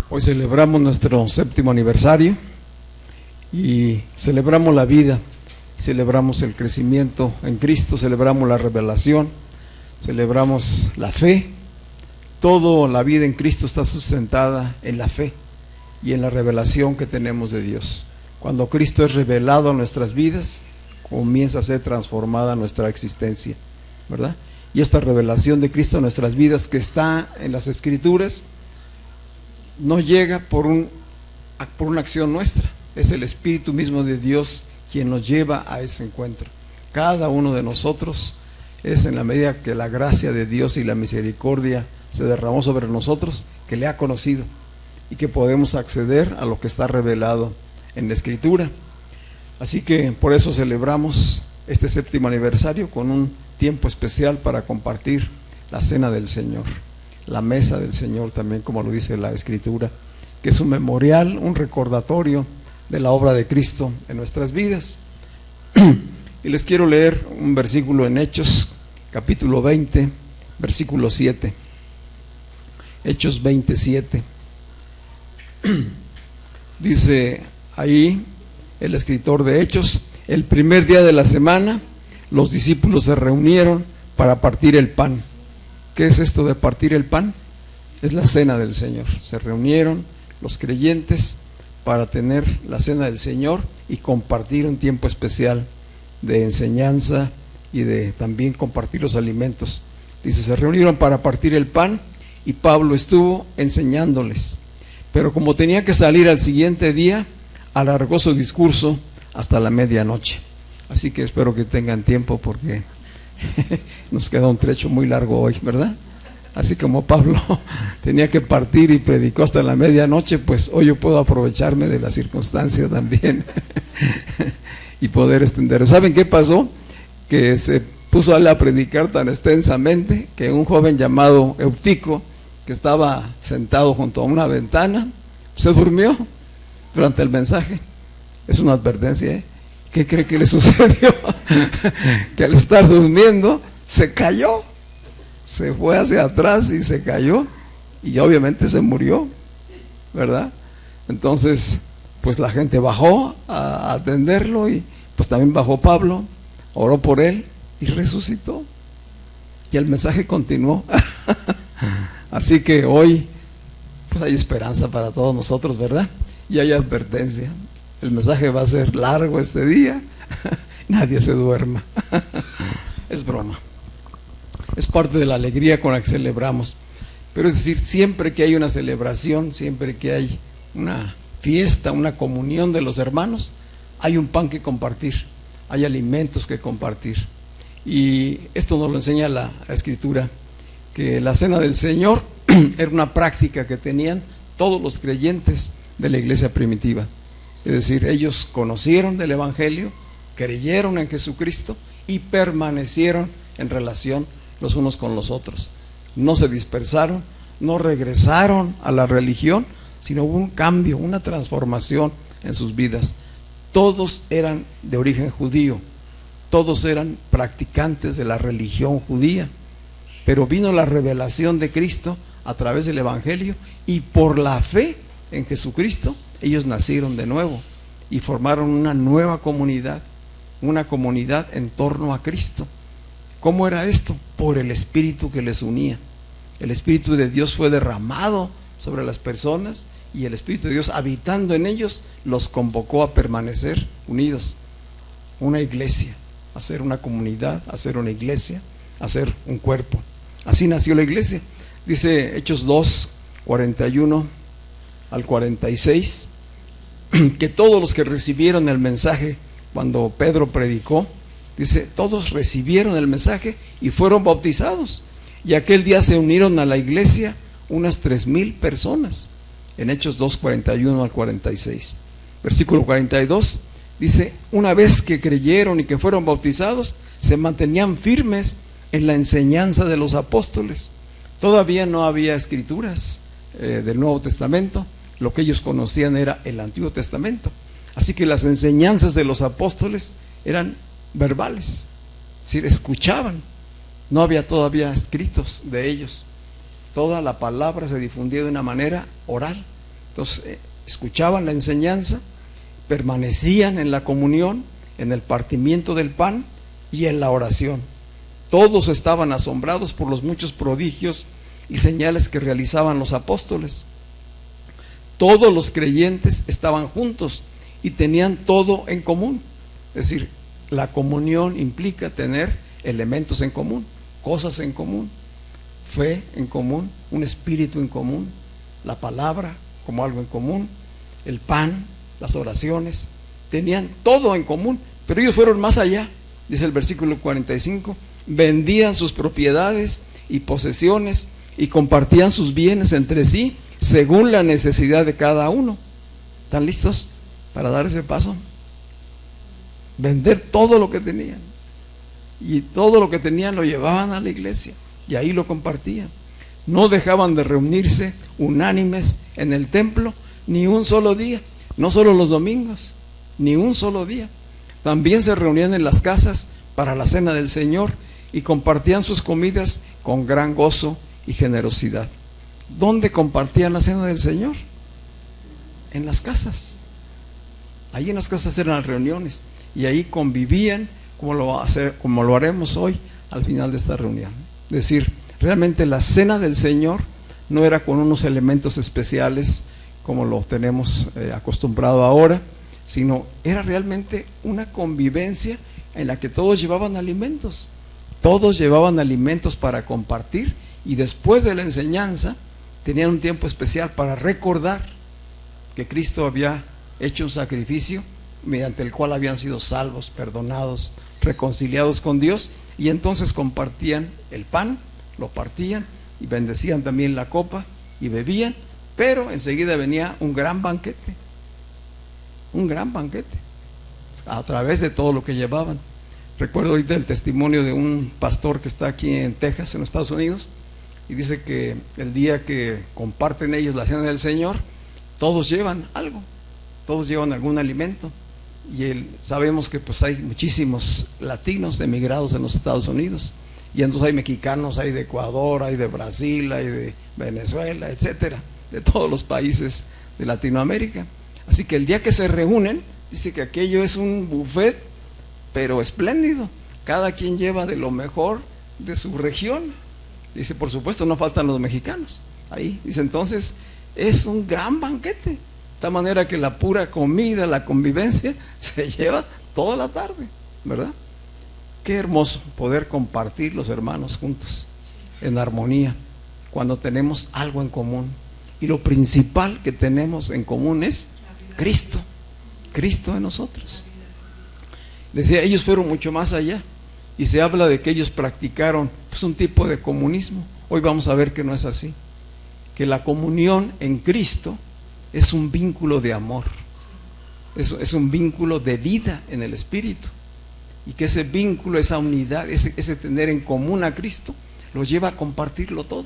Hoy celebramos nuestro 7º aniversario y celebramos la vida, celebramos el crecimiento en Cristo, celebramos la revelación, celebramos la fe. Toda la vida en Cristo está sustentada en la fe y en la revelación que tenemos de Dios. Cuando Cristo es revelado a nuestras vidas, comienza a ser transformada nuestra existencia, ¿verdad? Y esta revelación de Cristo en nuestras vidas, que está en las Escrituras, no llega por una acción nuestra. Es el Espíritu mismo de Dios quien nos lleva a ese encuentro. Cada uno de nosotros es, en la medida que la gracia de Dios y la misericordia se derramó sobre nosotros, que le ha conocido y que podemos acceder a lo que está revelado en la Escritura. Así que por eso celebramos este 7º aniversario con un tiempo especial para compartir la cena del Señor, la mesa del Señor también, como lo dice la Escritura, que es un memorial, un recordatorio de la obra de Cristo en nuestras vidas. Y les quiero leer un versículo en Hechos, capítulo 20, versículo 7. Hechos 27. Dice ahí el escritor de Hechos: el primer día de la semana, los discípulos se reunieron para partir el pan. ¿Qué es esto de partir el pan? Es la cena del Señor. Se reunieron los creyentes para tener la cena del Señor y compartir un tiempo especial de enseñanza y de también compartir los alimentos. Dice, se reunieron para partir el pan y Pablo estuvo enseñándoles. Pero como tenía que salir al siguiente día, alargó su discurso hasta la medianoche. Así que espero que tengan tiempo porque nos queda un trecho muy largo hoy, ¿verdad? Así como Pablo tenía que partir y predicó hasta la medianoche, pues hoy yo puedo aprovecharme de la circunstancia también y poder extender. ¿Saben qué pasó? Que se puso a predicar tan extensamente que un joven llamado Eutico, que estaba sentado junto a una ventana, se durmió durante el mensaje. Es una advertencia, ¿eh? ¿Qué cree que le sucedió? Que al estar durmiendo se cayó, se fue hacia atrás y se cayó, y obviamente se murió, ¿verdad? Entonces pues la gente bajó a atenderlo, y pues también bajó Pablo, oró por él y resucitó, y el mensaje continuó. Así que hoy pues hay esperanza para todos nosotros, ¿verdad? Y hay advertencia. El mensaje va a ser largo este día. Nadie se duerma. Es broma. Es parte de la alegría con la que celebramos. Pero es decir, siempre que hay una celebración, siempre que hay una fiesta, una comunión de los hermanos, hay un pan que compartir, hay alimentos que compartir. Y esto nos lo enseña la Escritura, que la cena del Señor era una práctica que tenían todos los creyentes de la iglesia primitiva. Es decir, ellos conocieron del Evangelio, creyeron en Jesucristo y permanecieron en relación los unos con los otros. No se dispersaron, no regresaron a la religión, sino hubo un cambio, una transformación en sus vidas. Todos eran de origen judío, todos eran practicantes de la religión judía, pero vino la revelación de Cristo a través del Evangelio, y por la fe en Jesucristo ellos nacieron de nuevo y formaron una nueva comunidad, una comunidad en torno a Cristo. ¿Cómo era esto? Por el Espíritu que les unía. El Espíritu de Dios fue derramado sobre las personas, y el Espíritu de Dios, habitando en ellos, los convocó a permanecer unidos. Una iglesia, a ser una comunidad, a ser una iglesia, a ser un cuerpo. Así nació la iglesia. Dice Hechos 2, 41 al 46, que todos los que recibieron el mensaje cuando Pedro predicó, dice, todos recibieron el mensaje y fueron bautizados, y aquel día se unieron a la iglesia unas 3,000 personas. En Hechos 2, 41 al 46. Versículo 42, Dice, una vez que creyeron y que fueron bautizados, se mantenían firmes en la enseñanza de los apóstoles. Todavía no había escrituras del Nuevo Testamento, lo que ellos conocían era el Antiguo Testamento. Así que las enseñanzas de los apóstoles eran verbales, es decir, escuchaban. No había todavía escritos de ellos. Toda la palabra se difundía de una manera oral. Entonces, escuchaban la enseñanza, permanecían en la comunión, en el partimiento del pan y en la oración. Todos estaban asombrados por los muchos prodigios y señales que realizaban los apóstoles. Todos los creyentes estaban juntos y tenían todo en común. Es decir, la comunión implica tener elementos en común, cosas en común, fe en común, un espíritu en común, la palabra como algo en común, el pan, las oraciones, tenían todo en común. Pero ellos fueron más allá. Dice el versículo 45, vendían sus propiedades y posesiones y compartían sus bienes entre sí según la necesidad de cada uno. ¿Están listos para dar ese paso? Vender todo lo que tenían, y todo lo que tenían lo llevaban a la iglesia y ahí lo compartían. No dejaban de reunirse unánimes en el templo ni un solo día, no solo los domingos, ni un solo día. También se reunían en las casas para la cena del Señor y compartían sus comidas con gran gozo y generosidad. ¿Dónde compartían la cena del Señor? En las casas. Ahí en las casas eran las reuniones y ahí convivían como lo haremos hoy al final de esta reunión. Es decir, realmente la cena del Señor no era con unos elementos especiales como lo tenemos acostumbrado ahora, sino era realmente una convivencia en la que todos llevaban alimentos. Todos llevaban alimentos para compartir, y después de la enseñanza tenían un tiempo especial para recordar que Cristo había hecho un sacrificio mediante el cual habían sido salvos, perdonados, reconciliados con Dios, y entonces compartían el pan, lo partían y bendecían también la copa y bebían, pero enseguida venía un gran banquete a través de todo lo que llevaban. Recuerdo ahorita el testimonio de un pastor que está aquí en Texas, en los Estados Unidos, y dice que el día que comparten ellos la cena del Señor, todos llevan algo, todos llevan algún alimento, y sabemos que pues hay muchísimos latinos emigrados en los Estados Unidos, y entonces hay mexicanos, hay de Ecuador, hay de Brasil, hay de Venezuela, etcétera, de todos los países de Latinoamérica. Así que el día que se reúnen, dice que aquello es un buffet, pero espléndido. Cada quien lleva de lo mejor de su región. Dice, por supuesto, no faltan los mexicanos ahí. Dice, entonces es un gran banquete, de tal manera que la pura comida, la convivencia, se lleva toda la tarde, ¿verdad? Qué hermoso poder compartir los hermanos juntos, en armonía, cuando tenemos algo en común. Y lo principal que tenemos en común es Cristo, Cristo en nosotros. Decía, ellos fueron mucho más allá, y se habla de que ellos practicaron pues un tipo de comunismo. Hoy vamos a ver que no es así, que la comunión en Cristo es un vínculo de amor, es un vínculo de vida en el Espíritu, y que ese vínculo, esa unidad, ese tener en común a Cristo, los lleva a compartirlo todo,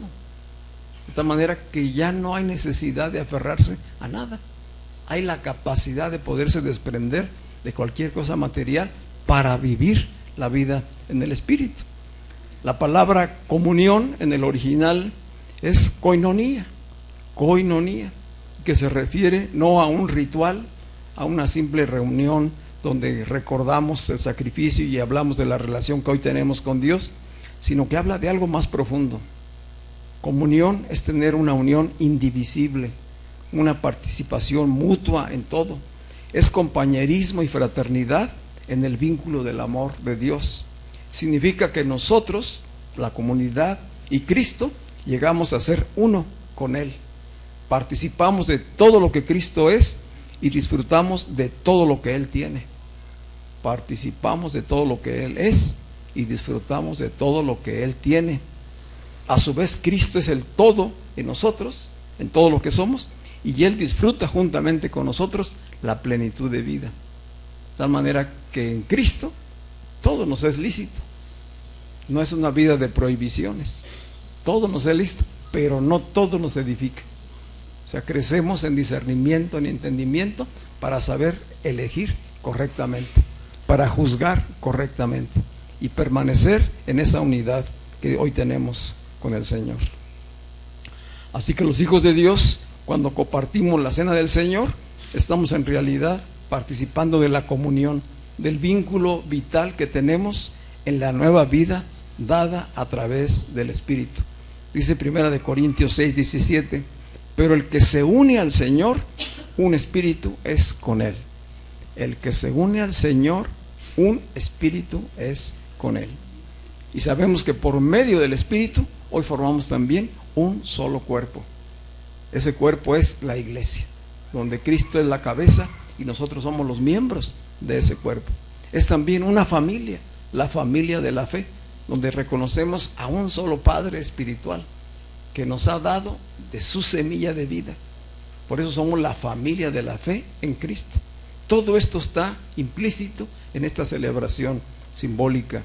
de tal manera que ya no hay necesidad de aferrarse a nada. Hay la capacidad de poderse desprender de cualquier cosa material para vivir la vida en el Espíritu. La palabra comunión en el original es koinonía, que se refiere no a un ritual, a una simple reunión donde recordamos el sacrificio y hablamos de la relación que hoy tenemos con Dios, sino que habla de algo más profundo. Comunión es tener una unión indivisible, una participación mutua en todo. Es compañerismo y fraternidad en el vínculo del amor de Dios. Significa que nosotros, la comunidad y Cristo, llegamos a ser uno con Él. Participamos de todo lo que Cristo es y disfrutamos de todo lo que Él tiene. Participamos de todo lo que Él es y disfrutamos de todo lo que Él tiene. A su vez, Cristo es el todo en nosotros, en todo lo que somos, y Él disfruta juntamente con nosotros la plenitud de vida. tal manera que en Cristo todo nos es lícito. No es una vida de prohibiciones, todo nos es lícito, pero no todo nos edifica. O sea, crecemos en discernimiento, en entendimiento, para saber elegir correctamente, para juzgar correctamente y permanecer en esa unidad que hoy tenemos con el Señor. Así que los hijos de Dios, cuando compartimos la cena del Señor, estamos en realidad participando de la comunión, del vínculo vital que tenemos en la nueva vida dada a través del Espíritu. Dice 1 Corintios 6:17, pero el que se une al Señor, un espíritu es con Él. El que se une al Señor, un espíritu es con Él. Y sabemos que por medio del Espíritu, hoy formamos también un solo cuerpo. Ese cuerpo es la iglesia, donde Cristo es la cabeza y nosotros somos los miembros de ese cuerpo. Es también una familia, la familia de la fe, donde reconocemos a un solo Padre espiritual que nos ha dado de su semilla de vida. Por eso somos la familia de la fe en Cristo. Todo esto está implícito en esta celebración simbólica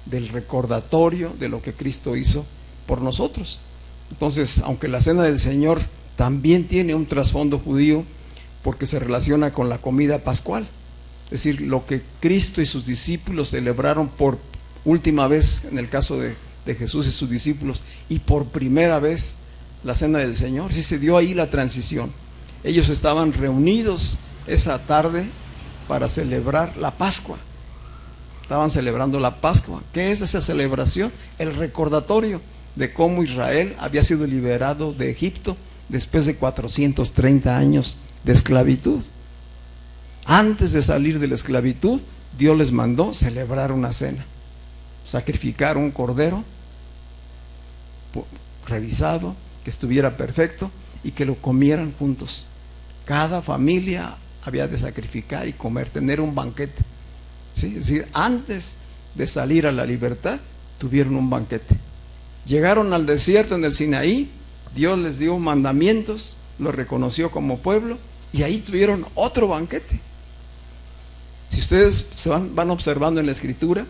del recordatorio de lo que Cristo hizo por nosotros. Entonces, aunque la cena del Señor también tiene un trasfondo judío, porque se relaciona con la comida pascual, es decir, lo que Cristo y sus discípulos celebraron por última vez en el caso de Jesús y sus discípulos, y por primera vez la cena del Señor, sí se dio ahí la transición. Ellos estaban reunidos esa tarde para celebrar la Pascua. Estaban celebrando la Pascua. ¿Qué es esa celebración? El recordatorio de cómo Israel había sido liberado de Egipto después de 430 años de esclavitud. Antes de salir de la esclavitud, Dios les mandó celebrar una cena, sacrificar un cordero revisado, que estuviera perfecto y que lo comieran juntos. Cada familia había de sacrificar y comer, tener un banquete, ¿sí? Es decir, antes de salir a la libertad, tuvieron un banquete. Llegaron al desierto en el Sinaí, Dios les dio mandamientos, los reconoció como pueblo y ahí tuvieron otro banquete. Si ustedes van observando en la Escritura,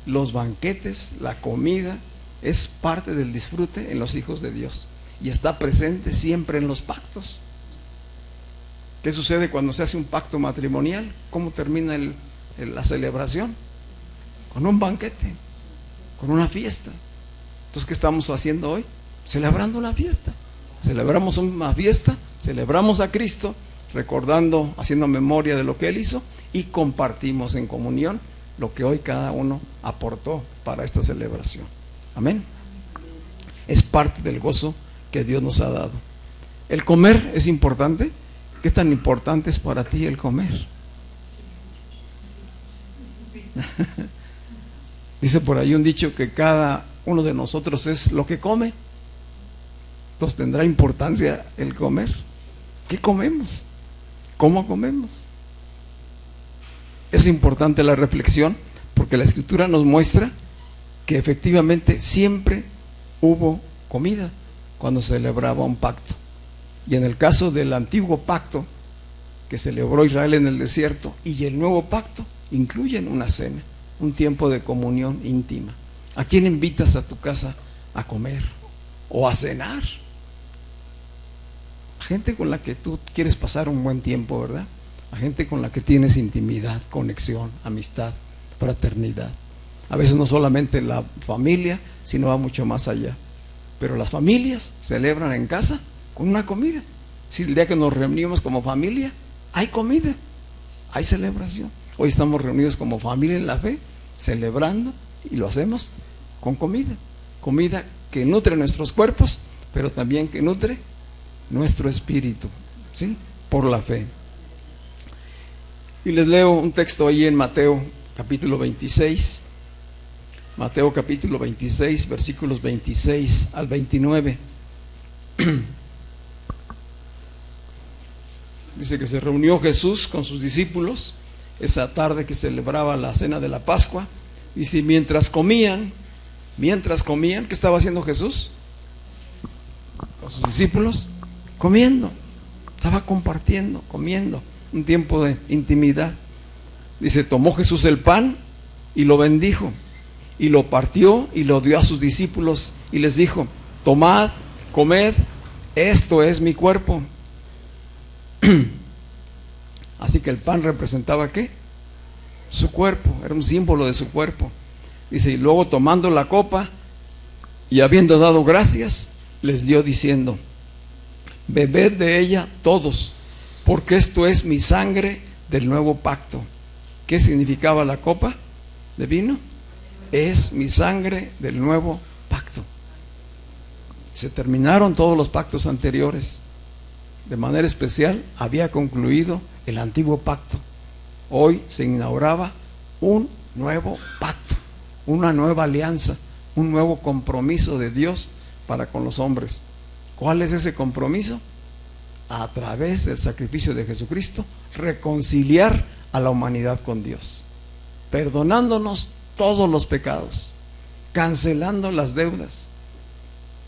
los banquetes, la comida, es parte del disfrute en los hijos de Dios y está presente siempre en los pactos. ¿Qué sucede cuando se hace un pacto matrimonial? ¿Cómo termina la celebración? Con un banquete, con una fiesta. Entonces, ¿qué estamos haciendo hoy? Celebrando una fiesta. Celebramos una fiesta, celebramos a Cristo, recordando, haciendo memoria de lo que Él hizo, y compartimos en comunión lo que hoy cada uno aportó para esta celebración. Amén. Es parte del gozo que Dios nos ha dado. El comer es importante. ¿Qué tan importante es para ti el comer? Dice por ahí un dicho que cada uno de nosotros es lo que come. Entonces, ¿tendrá importancia el comer? ¿Qué comemos? ¿Cómo comemos? Es importante la reflexión, porque la Escritura nos muestra que efectivamente siempre hubo comida cuando se celebraba un pacto. Y en el caso del antiguo pacto que celebró Israel en el desierto y el nuevo pacto, incluyen una cena, un tiempo de comunión íntima. ¿A quién invitas a tu casa a comer o a cenar? A gente con la que tú quieres pasar un buen tiempo, ¿verdad? A gente con la que tienes intimidad, conexión, amistad, fraternidad. A veces no solamente la familia, sino va mucho más allá. Pero las familias celebran en casa con una comida. Si el día que nos reunimos como familia, hay comida, hay celebración. Hoy estamos reunidos como familia en la fe, celebrando, y lo hacemos con comida. Comida que nutre nuestros cuerpos, pero también que nutre nuestro espíritu, ¿sí? Por la fe. Y les leo un texto ahí en Mateo capítulo 26. Mateo capítulo 26, versículos 26 al 29. Dice que se reunió Jesús con sus discípulos esa tarde que celebraba la cena de la Pascua. Y si mientras comían, ¿qué estaba haciendo Jesús? Con sus discípulos, comiendo. Estaba compartiendo, comiendo, un tiempo de intimidad. Dice, tomó Jesús el pan y lo bendijo, y lo partió y lo dio a sus discípulos y les dijo, tomad, comed, esto es mi cuerpo. Así que el pan representaba ¿qué? Su cuerpo, era un símbolo de su cuerpo. Dice, y luego tomando la copa y habiendo dado gracias, les dio diciendo, bebed de ella todos, porque esto es mi sangre del nuevo pacto. ¿Qué significaba la copa de vino? Es mi sangre del nuevo pacto. Se terminaron todos los pactos anteriores. De manera especial había concluido el antiguo pacto. Hoy se inauguraba un nuevo pacto, una nueva alianza, un nuevo compromiso de Dios para con los hombres. ¿Cuál es ese compromiso? A través del sacrificio de Jesucristo, reconciliar a la humanidad con Dios, perdonándonos todos los pecados, cancelando las deudas,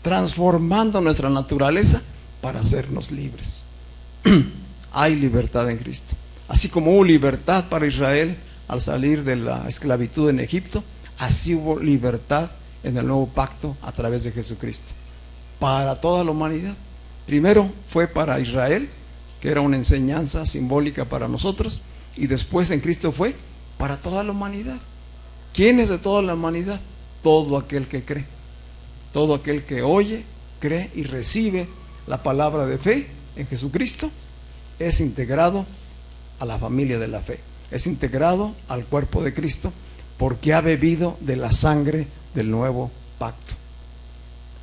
transformando nuestra naturaleza para hacernos libres. Hay libertad en Cristo. Así como hubo libertad para Israel al salir de la esclavitud en Egipto, así hubo libertad en el nuevo pacto a través de Jesucristo, para toda la humanidad. Primero fue para Israel, que era una enseñanza simbólica para nosotros, y después en Cristo fue para toda la humanidad. ¿Quién es de toda la humanidad? Todo aquel que cree, todo aquel que oye, cree y recibe la palabra de fe en Jesucristo, es integrado a la familia de la fe, es integrado al cuerpo de Cristo, porque ha bebido de la sangre del nuevo pacto.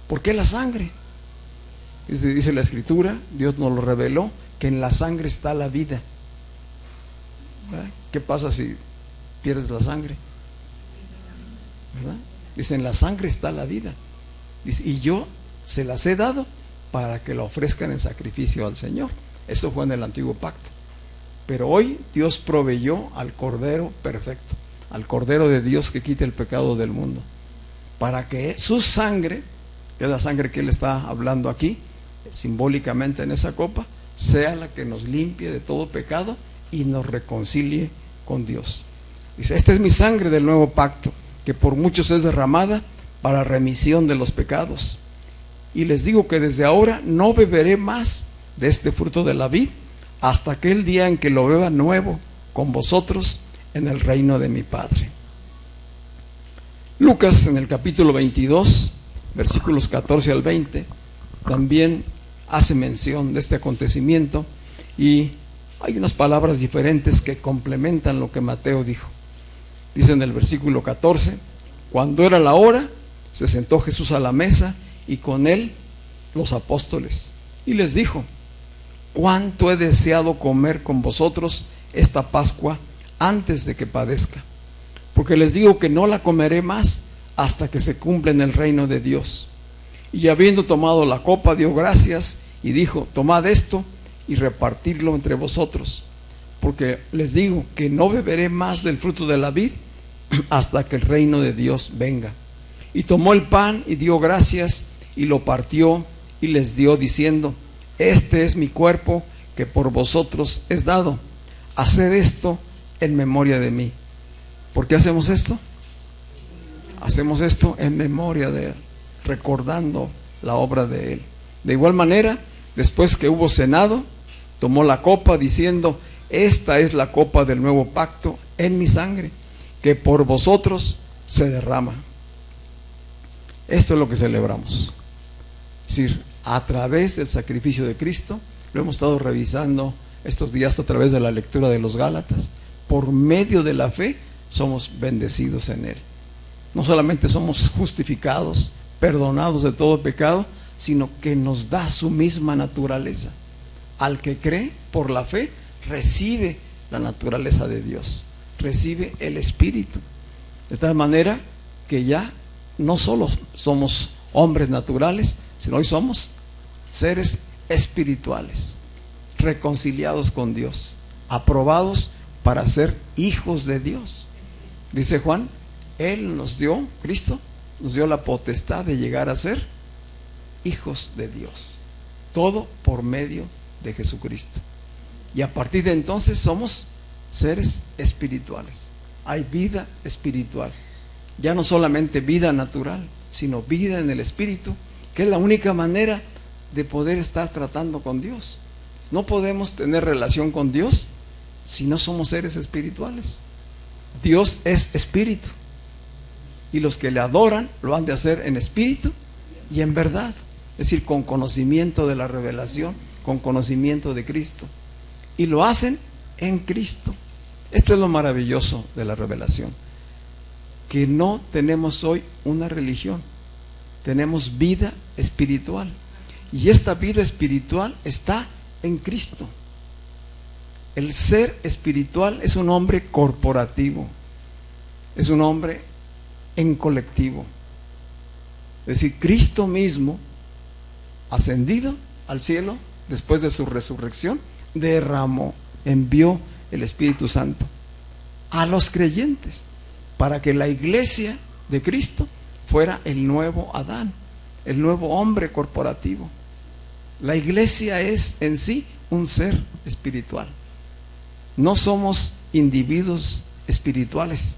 ¿Por qué la sangre? Dice la Escritura, Dios nos lo reveló, que en la sangre está la vida. ¿Verdad? ¿Qué pasa si pierdes la sangre? ¿Verdad? Dice, en la sangre está la vida. Dice, y yo se las he dado para que la ofrezcan en sacrificio al Señor. Eso fue en el antiguo pacto. Pero hoy Dios proveyó al Cordero perfecto, al Cordero de Dios que quita el pecado del mundo, para que su sangre, que es la sangre que Él está hablando aquí, simbólicamente en esa copa, sea la que nos limpie de todo pecado y nos reconcilie con Dios. Dice, esta es mi sangre del nuevo pacto, que por muchos es derramada para remisión de los pecados. Y les digo que desde ahora no beberé más de este fruto de la vid, hasta aquel día en que lo beba nuevo con vosotros en el reino de mi Padre. Lucas, en el capítulo 22, versículos 14 al 20, también hace mención de este acontecimiento, y hay unas palabras diferentes que complementan lo que Mateo dijo. Dice en el versículo 14, cuando era la hora, se sentó Jesús a la mesa y con él los apóstoles, y les dijo, cuánto he deseado comer con vosotros esta Pascua antes de que padezca, porque les digo que no la comeré más hasta que se cumpla en el reino de Dios. Y habiendo tomado la copa, dio gracias y dijo, tomad esto y repartidlo entre vosotros, porque les digo que no beberé más del fruto de la vid hasta que el reino de Dios venga. Y tomó el pan y dio gracias y lo partió y les dio diciendo, este es mi cuerpo que por vosotros es dado, haced esto en memoria de mí. ¿Por qué hacemos esto? Hacemos esto en memoria de Él, recordando la obra de Él. De igual manera, después que hubo cenado, tomó la copa diciendo, esta es la copa del nuevo pacto en mi sangre, que por vosotros se derrama. Esto es lo que celebramos. Es decir, a través del sacrificio de Cristo, lo hemos estado revisando estos días a través de la lectura de los Gálatas, por medio de la fe somos bendecidos en Él. No solamente somos justificados, perdonados de todo pecado, sino que nos da su misma naturaleza. Al que cree por la fe, recibe la naturaleza de Dios, recibe el Espíritu, de tal manera que ya no solo somos hombres naturales, sino hoy somos seres espirituales, reconciliados con Dios, aprobados para ser hijos de Dios. Dice Juan, Él nos dio, Cristo nos dio la potestad de llegar a ser hijos de Dios, todo por medio de Jesucristo. Y a partir de entonces somos seres espirituales. Hay vida espiritual. Ya no solamente vida natural, sino vida en el espíritu, que es la única manera de poder estar tratando con Dios. No podemos tener relación con Dios si no somos seres espirituales. Dios es espíritu, y los que le adoran lo han de hacer en espíritu y en verdad, es decir, con conocimiento de la revelación, con conocimiento de Cristo, y lo hacen en Cristo. Esto es lo maravilloso de la revelación, que no tenemos hoy una religión, tenemos vida espiritual, y esta vida espiritual está en Cristo. El ser espiritual es un hombre corporativo, es un hombre en colectivo. Es decir, Cristo mismo, ascendido al cielo después de su resurrección, derramó, envió el Espíritu Santo a los creyentes para que la iglesia de Cristo fuera el nuevo Adán, el nuevo hombre corporativo. La iglesia es en sí un ser espiritual. No somos individuos espirituales.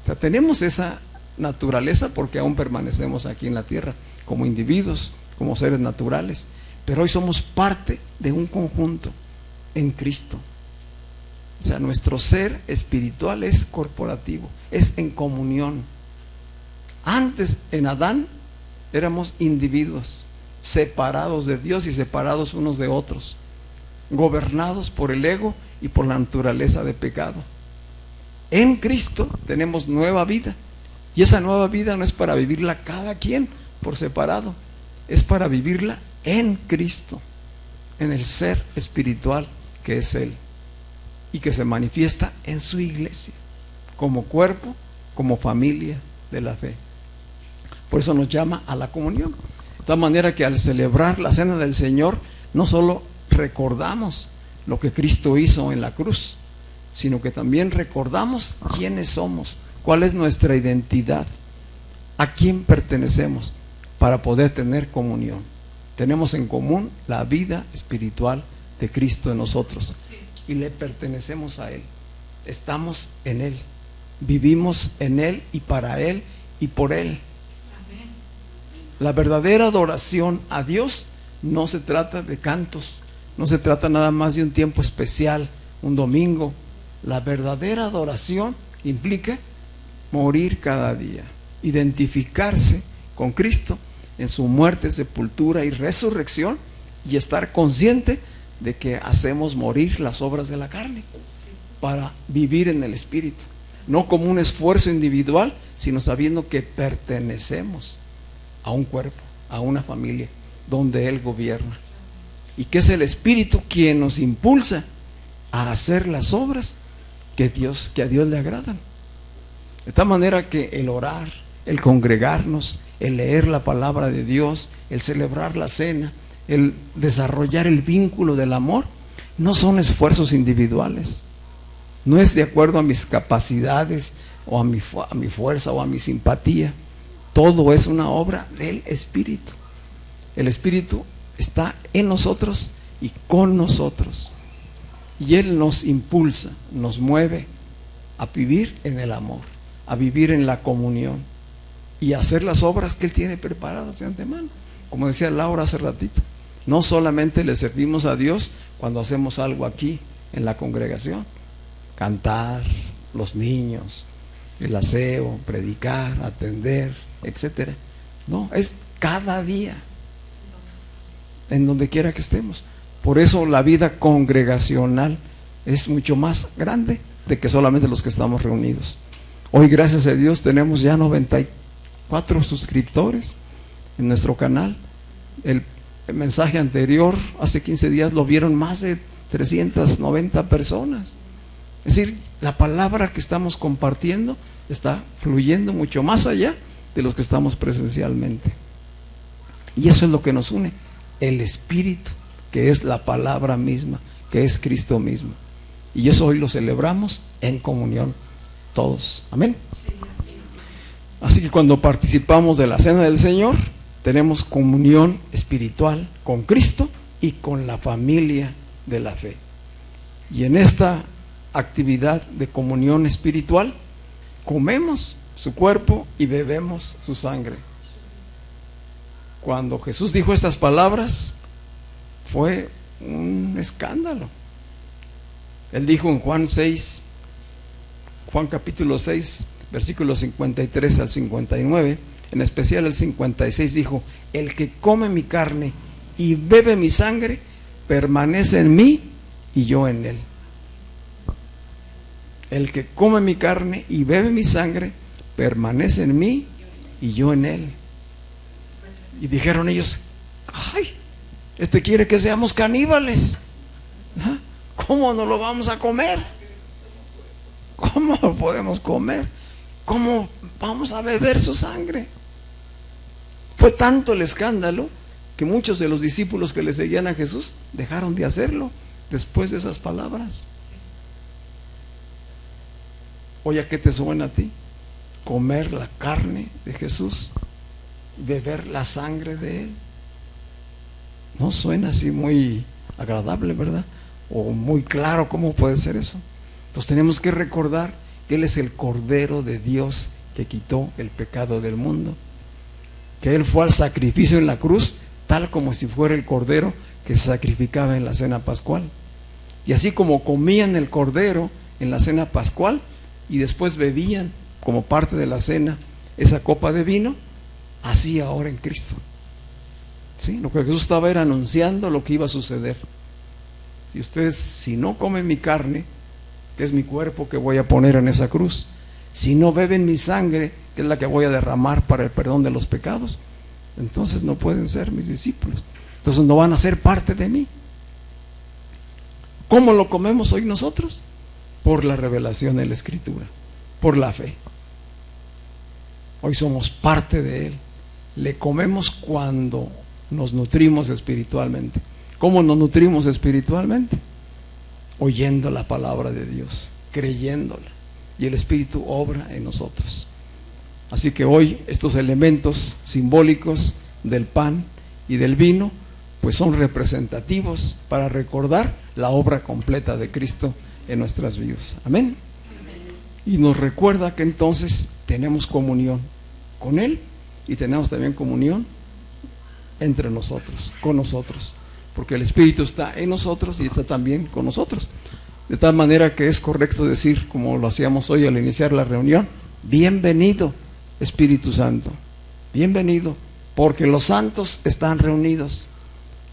O sea, tenemos esa naturaleza porque aún permanecemos aquí en la tierra como individuos, como seres naturales, pero hoy somos parte de un conjunto en Cristo. O sea, nuestro ser espiritual es corporativo, es en comunión. Antes, en Adán, éramos individuos, separados de Dios y separados unos de otros, gobernados por el ego y por la naturaleza de pecado. En Cristo tenemos nueva vida, y esa nueva vida no es para vivirla cada quien por separado, es para vivirla en Cristo, en el ser espiritual que es Él, y que se manifiesta en su iglesia, como cuerpo, como familia de la fe. Por eso nos llama a la comunión, de tal manera que al celebrar la cena del Señor, no solo recordamos lo que Cristo hizo en la cruz, sino que también recordamos quiénes somos, cuál es nuestra identidad, a quién pertenecemos, para poder tener comunión. Tenemos en común la vida espiritual de Cristo en nosotros y le pertenecemos a Él. Estamos en Él, vivimos en Él y para Él y por Él. La verdadera adoración a Dios no se trata de cantos, no se trata nada más de un tiempo especial, un domingo. La verdadera adoración implica morir cada día, identificarse con Cristo en su muerte, sepultura y resurrección, y estar consciente de que hacemos morir las obras de la carne para vivir en el Espíritu, no como un esfuerzo individual, sino sabiendo que pertenecemos a un cuerpo, a una familia donde Él gobierna, y que es el Espíritu quien nos impulsa a hacer las obras que a Dios le agradan. De tal manera que el orar, el congregarnos, el leer la palabra de Dios, el celebrar la cena, el desarrollar el vínculo del amor, no son esfuerzos individuales, no es de acuerdo a mis capacidades o a mi fuerza o a mi simpatía. Todo es una obra del Espíritu. El Espíritu está en nosotros y con nosotros, y Él nos impulsa, nos mueve a vivir en el amor, a vivir en la comunión y a hacer las obras que Él tiene preparadas de antemano. Como decía Laura hace ratito, no solamente le servimos a Dios cuando hacemos algo aquí en la congregación, cantar, los niños, el aseo, predicar, atender, etcétera. No, es cada día, en donde quiera que estemos. Por eso la vida congregacional es mucho más grande de que solamente los que estamos reunidos. Hoy, gracias a Dios, tenemos ya 94 suscriptores en nuestro canal. El mensaje anterior, hace 15 días, lo vieron más de 390 personas. Es decir, la palabra que estamos compartiendo está fluyendo mucho más allá de los que estamos presencialmente. Y eso es lo que nos une, el Espíritu, que es la palabra misma, que es Cristo mismo. Y eso hoy lo celebramos en comunión todos. Amén. Así que cuando participamos de la cena del Señor, tenemos comunión espiritual con Cristo y con la familia de la fe. Y en esta actividad de comunión espiritual, comemos su cuerpo y bebemos su sangre. Cuando Jesús dijo estas palabras, fue un escándalo. Él dijo en Juan capítulo 6, versículos 53 al 59, en especial el 56, dijo: el que come mi carne y bebe mi sangre, permanece en mí y yo en él. El que come mi carne y bebe mi sangre, permanece en mí y yo en él. Y dijeron ellos: ay, este quiere que seamos caníbales. ¿Ah? ¿Cómo no lo vamos a comer? ¿Cómo lo podemos comer? ¿Cómo vamos a beber su sangre? Fue tanto el escándalo que muchos de los discípulos que le seguían a Jesús dejaron de hacerlo después de esas palabras. Oye, ¿a qué te suena a ti? Comer la carne de Jesús, beber la sangre de Él. No suena así muy agradable, ¿verdad? O muy claro. ¿Cómo puede ser eso? Entonces tenemos que recordar que Él es el Cordero de Dios que quitó el pecado del mundo, que Él fue al sacrificio en la cruz tal como si fuera el cordero que se sacrificaba en la cena pascual. Y así como comían el cordero en la cena pascual y después bebían como parte de la cena esa copa de vino, así ahora en Cristo. ¿Sí? Lo que Jesús estaba era anunciando lo que iba a suceder. Si no comen mi carne, que es mi cuerpo que voy a poner en esa cruz, si no beben mi sangre, que es la que voy a derramar para el perdón de los pecados, entonces no pueden ser mis discípulos, entonces no van a ser parte de mí. ¿Cómo lo comemos hoy nosotros? Por la revelación de la Escritura, por la fe. Hoy somos parte de Él. Le comemos cuando nos nutrimos espiritualmente. ¿Cómo nos nutrimos espiritualmente? Oyendo la palabra de Dios, creyéndola, y el Espíritu obra en nosotros. Así que hoy estos elementos simbólicos del pan y del vino pues son representativos para recordar la obra completa de Cristo en nuestras vidas. Amén. Y nos recuerda que entonces tenemos comunión con Él y tenemos también comunión entre nosotros, con nosotros, porque el Espíritu está en nosotros y está también con nosotros. De tal manera que es correcto decir, como lo hacíamos hoy al iniciar la reunión: bienvenido Espíritu Santo, bienvenido, porque los santos están reunidos.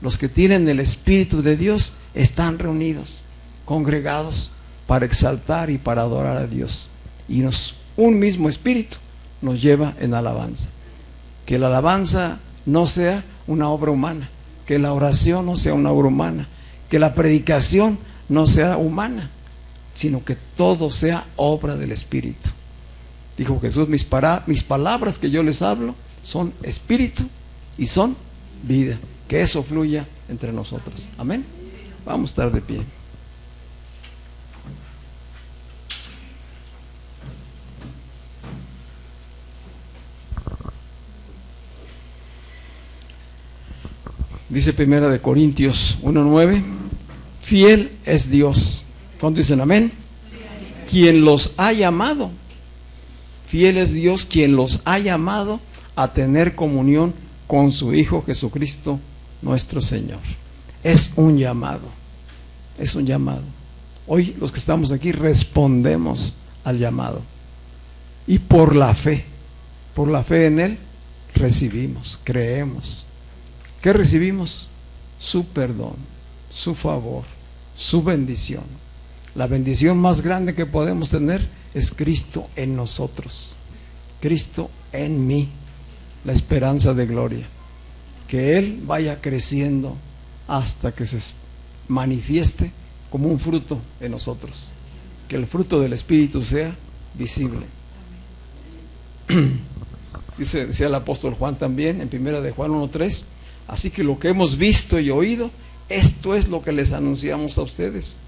Los que tienen el Espíritu de Dios están reunidos, congregados para exaltar y para adorar a Dios. Y un mismo Espíritu nos lleva en alabanza. Que la alabanza no sea una obra humana, que la oración no sea una obra humana, que la predicación no sea humana, sino que todo sea obra del Espíritu. Dijo Jesús: mis palabras que yo les hablo son espíritu y son vida. Que eso fluya entre nosotros. Amén. Vamos a estar de pie. Dice 1 Corintios 1:9: fiel es Dios. ¿Cuántos dicen amén? Quien los ha llamado. Fiel es Dios quien los ha llamado a tener comunión con su Hijo Jesucristo nuestro Señor. Es un llamado. Es un llamado. Hoy los que estamos aquí respondemos al llamado. Y por la fe en Él recibimos, creemos. ¿Qué recibimos? Su perdón, su favor, su bendición. La bendición más grande que podemos tener es Cristo en nosotros, Cristo en mí, la esperanza de gloria. Que Él vaya creciendo hasta que se manifieste como un fruto en nosotros, que el fruto del Espíritu sea visible. Decía el apóstol Juan también en 1 de Juan 1:3: así que lo que hemos visto y oído, esto es lo que les anunciamos a ustedes,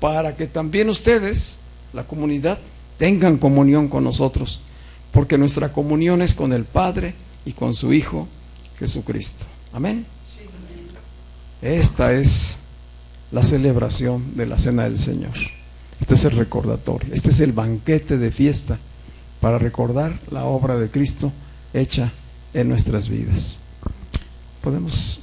para que también ustedes, la comunidad, tengan comunión con nosotros, porque nuestra comunión es con el Padre y con su Hijo Jesucristo. Amén. Esta es la celebración de la Cena del Señor. Este es el recordatorio, este es el banquete de fiesta para recordar la obra de Cristo hecha en nuestras vidas. Podemos...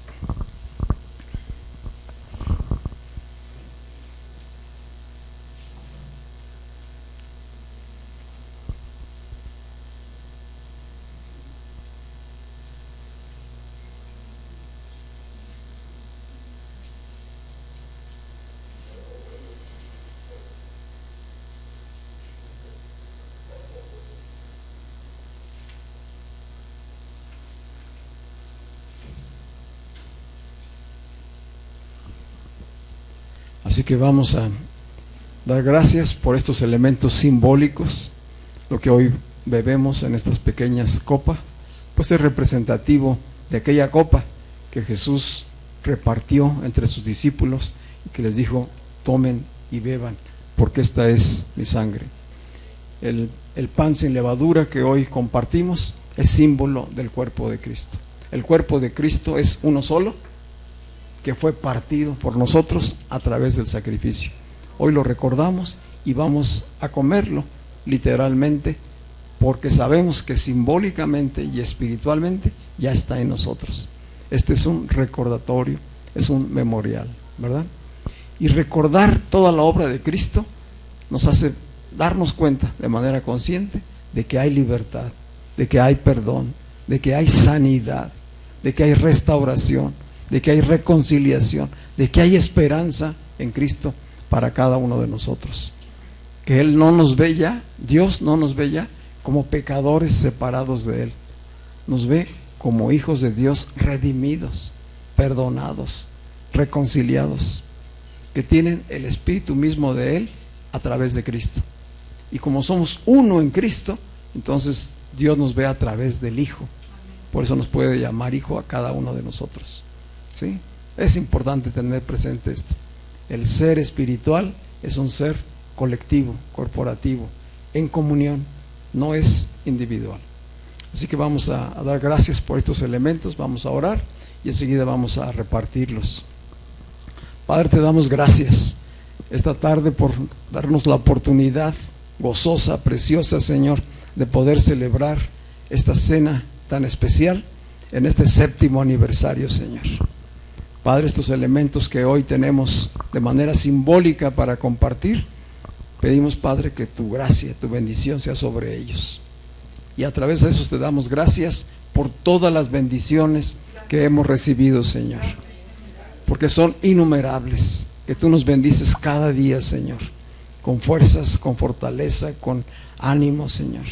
Así que vamos a dar gracias por estos elementos simbólicos. Lo que hoy bebemos en estas pequeñas copas, pues es representativo de aquella copa que Jesús repartió entre sus discípulos y que les dijo: tomen y beban, porque esta es mi sangre. El pan sin levadura que hoy compartimos es símbolo del cuerpo de Cristo. El cuerpo de Cristo es uno solo, que fue partido por nosotros a través del sacrificio. Hoy lo recordamos y vamos a comerlo literalmente, porque sabemos que simbólicamente y espiritualmente ya está en nosotros. Este es un recordatorio, es un memorial, ¿verdad? Y recordar toda la obra de Cristo nos hace darnos cuenta de manera consciente de que hay libertad, de que hay perdón, de que hay sanidad, de que hay restauración, de que hay reconciliación, de que hay esperanza en Cristo para cada uno de nosotros. Que Él no nos ve ya, Dios no nos ve ya como pecadores separados de Él, nos ve como hijos de Dios redimidos, perdonados, reconciliados, que tienen el Espíritu mismo de Él a través de Cristo. Y como somos uno en Cristo, entonces Dios nos ve a través del Hijo. Por eso nos puede llamar hijo a cada uno de nosotros. ¿Sí? Es importante tener presente esto. El ser espiritual es un ser colectivo, corporativo, en comunión, no es individual. Así que vamos a dar gracias por estos elementos, vamos a orar y enseguida vamos a repartirlos. Padre, te damos gracias esta tarde por darnos la oportunidad gozosa, preciosa, Señor, de poder celebrar esta cena tan especial en este 7º aniversario, Señor. Padre, estos elementos que hoy tenemos de manera simbólica para compartir, pedimos, Padre, que tu gracia, tu bendición sea sobre ellos. Y a través de eso te damos gracias por todas las bendiciones que hemos recibido, Señor, porque son innumerables, que tú nos bendices cada día, Señor, con fuerzas, con fortaleza, con ánimo, Señor,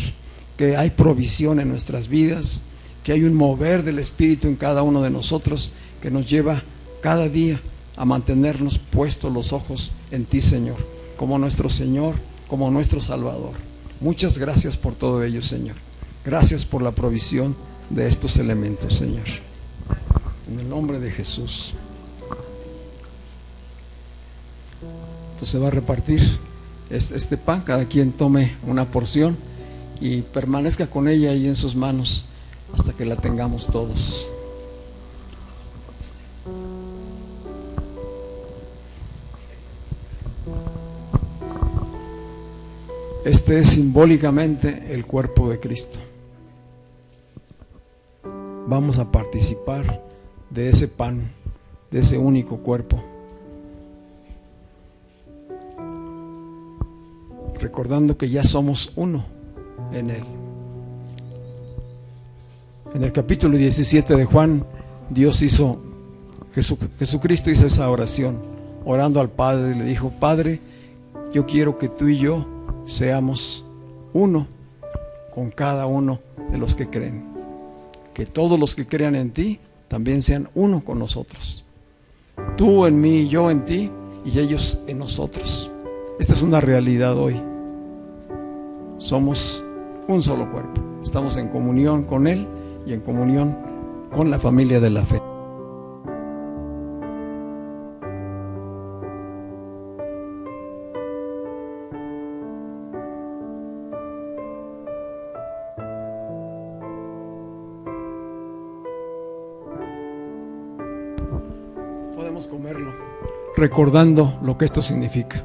que hay provisión en nuestras vidas, que hay un mover del Espíritu en cada uno de nosotros que nos lleva cada día a mantenernos puestos los ojos en ti, Señor, como nuestro Señor, como nuestro Salvador. Muchas gracias por todo ello, Señor. Gracias por la provisión de estos elementos, Señor. En el nombre de Jesús. Entonces se va a repartir este pan, cada quien tome una porción y permanezca con ella ahí en sus manos hasta que la tengamos todos. Este es simbólicamente el cuerpo de Cristo. Vamos a participar de ese pan, de ese único cuerpo, recordando que ya somos uno en Él. En el capítulo 17 de Juan, Jesucristo hizo esa oración, orando al Padre, y le dijo: Padre, yo quiero que tú y yo seamos uno con cada uno de los que creen, que todos los que crean en ti también sean uno con nosotros, tú en mí, yo en ti y ellos en nosotros. Esta es una realidad hoy. Somos un solo cuerpo, estamos en comunión con Él y en comunión con la familia de la fe. Podemos comerlo recordando lo que esto significa.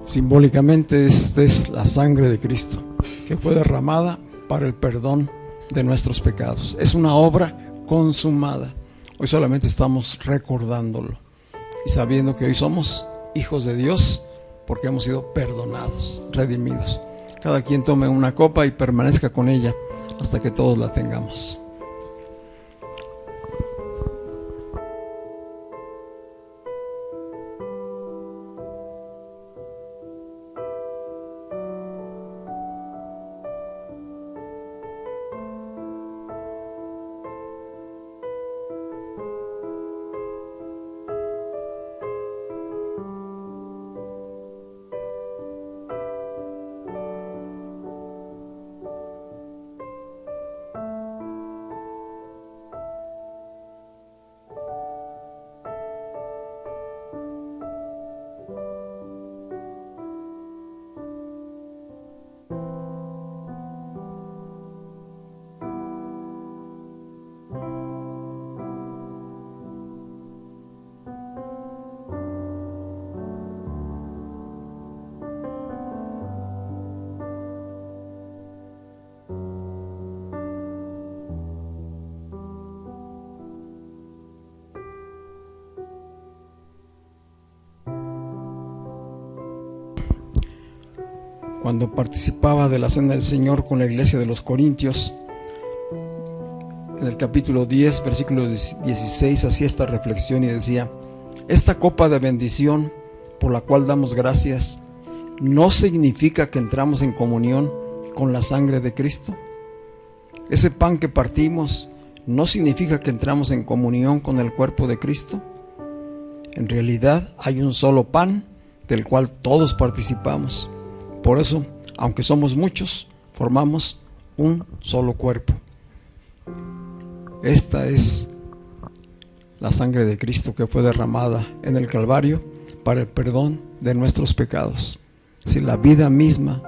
Simbólicamente, esta es la sangre de Cristo que fue derramada para el perdón de nuestros pecados. Es una obra consumada. Hoy solamente estamos recordándolo y sabiendo que hoy somos hijos de Dios porque hemos sido perdonados, redimidos. Cada quien tome una copa y permanezca con ella hasta que todos la tengamos. Cuando participaba de la Cena del Señor con la iglesia de los Corintios, en el capítulo 10, versículo 16, hacía esta reflexión y decía: esta copa de bendición por la cual damos gracias, ¿no significa que entramos en comunión con la sangre de Cristo? Ese pan que partimos, ¿no significa que entramos en comunión con el cuerpo de Cristo? En realidad hay un solo pan del cual todos participamos. Por eso, aunque somos muchos, formamos un solo cuerpo. Esta es la sangre de Cristo que fue derramada en el Calvario para el perdón de nuestros pecados. Si la vida misma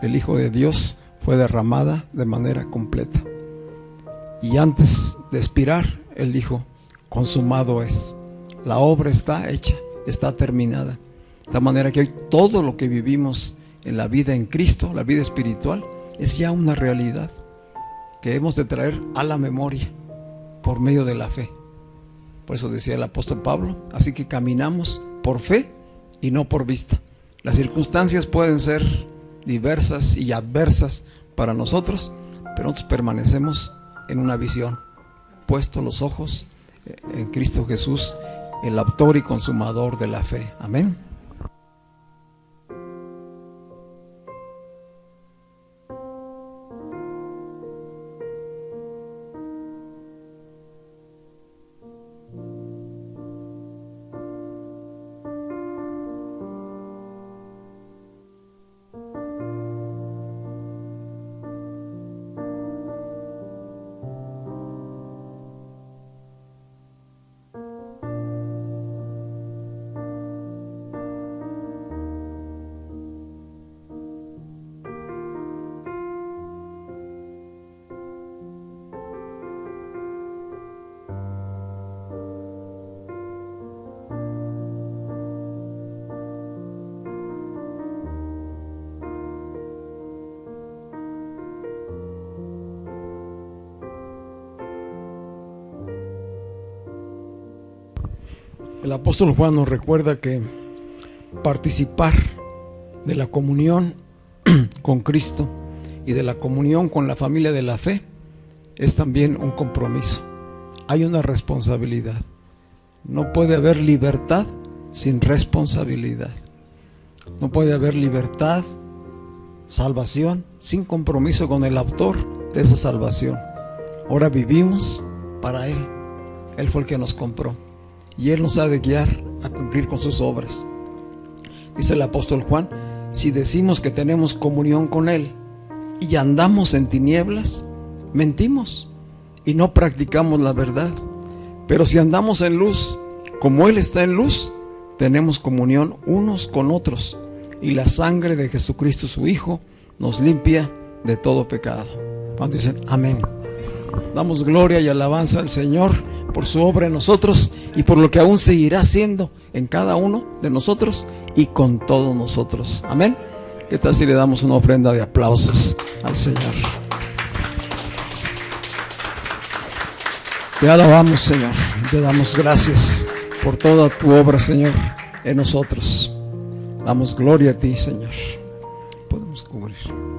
del Hijo de Dios fue derramada de manera completa. Y antes de expirar, Él dijo: consumado es. La obra está hecha, está terminada. De tal manera que hoy todo lo que vivimos en la vida en Cristo, la vida espiritual, es ya una realidad que hemos de traer a la memoria por medio de la fe. Por eso decía el apóstol Pablo: así que caminamos por fe y no por vista. Las circunstancias pueden ser diversas y adversas para nosotros, pero nosotros permanecemos en una visión, puestos los ojos en Cristo Jesús, el autor y consumador de la fe. Amén. El apóstol Juan nos recuerda que participar de la comunión con Cristo y de la comunión con la familia de la fe es también un compromiso. Hay una responsabilidad. No puede haber libertad sin responsabilidad. No puede haber libertad, salvación, sin compromiso con el autor de esa salvación. Ahora vivimos para Él. Él fue el que nos compró y Él nos ha de guiar a cumplir con sus obras. Dice el apóstol Juan: si decimos que tenemos comunión con Él y andamos en tinieblas, mentimos y no practicamos la verdad. Pero si andamos en luz, como Él está en luz, tenemos comunión unos con otros, y la sangre de Jesucristo su Hijo nos limpia de todo pecado. Cuando dicen amén, damos gloria y alabanza al Señor por su obra en nosotros y por lo que aún seguirá haciendo en cada uno de nosotros y con todos nosotros. Amén. ¿Qué tal si le damos una ofrenda de aplausos al Señor? Te alabamos, Señor, te damos gracias por toda tu obra, Señor, en nosotros. Damos gloria a ti, Señor. Podemos cubrir.